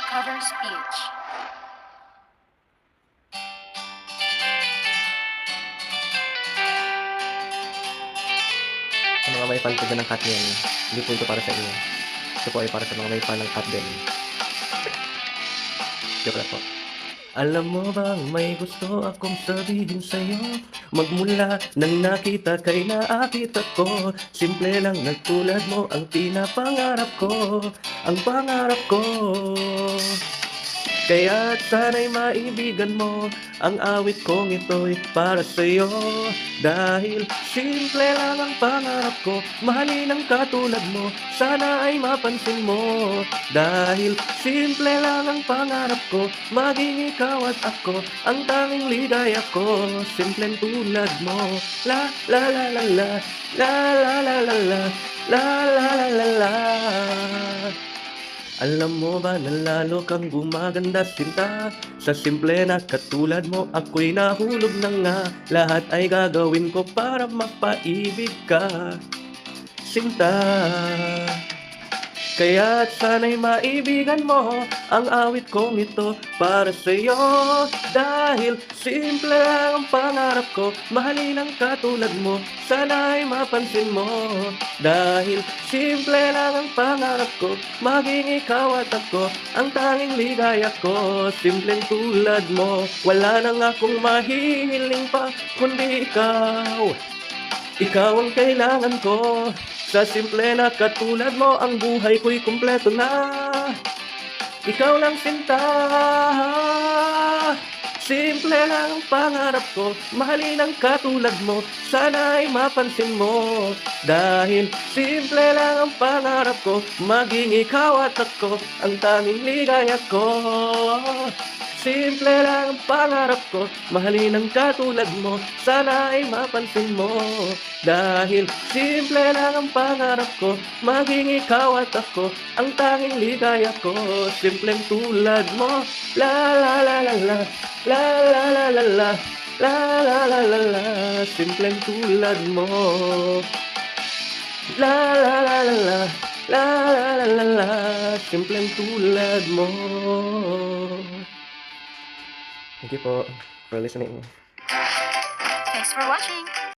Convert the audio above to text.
Cover speech. Sa mga may fan po dyan ng Katniel, hindi po ito para sa inyo. Ito po ay para sa mga may fan ng Katniel. Joke lang po. Alam mo bang may gusto akong sabihin sa'yo? Magmula nang nakita kay naakit ako, simple lang na tulad mo ang pinapangarap ko, ang pangarap ko. Kaya't sana'y maibigan mo ang awit kong ito'y para sa'yo. Dahil simple lang ang pangarap ko, mahalin ang katulad mo, sana ay mapansin mo. Dahil simple lang ang pangarap ko, maging ikaw at ako, ang tanging ligaya ko. Simpleng tulad mo, la la la la la, la la la la la, la la la la la. Alam mo ba na lalo kang gumaganda sinta? Sa simple na katulad mo ako'y nahulog na nga. Lahat ay gagawin ko para mapaibig ka, sinta. Kaya't sana'y maibigan mo ang awit kong ito para sa'yo. Dahil simple lang ang pangarap ko, mahalin ang katulad mo, sana'y mapansin mo. Dahil simple lang ang pangarap ko, maging ikaw at ako, ang tanging ligaya ko. Simpleng tulad mo, wala nang akong mahihiling pa kundi ikaw. Ikaw ang kailangan ko. Sa simple na katulad mo, ang buhay ko'y kumpleto na. Ikaw lang sinta. Simple lang ang pangarap ko, mahalin ang katulad mo, sana ay mapansin mo. Dahil simple lang ang pangarap ko, maging ikaw at ako, ang tanging ligaya ko. Simple lang ang pangarap ko, mahalin ang katulad mo, sana ay mapansin mo. Dahil simple lang ang pangarap ko, maging ikaw at ako, ang tanging ligaya ko. Simpleng tulad mo, la la la la la, la la la la la, la la la la la. Simpleng tulad mo, la la la la la, la la la la la. Simpleng tulad mo. Thank you po for listening. Thanks for watching.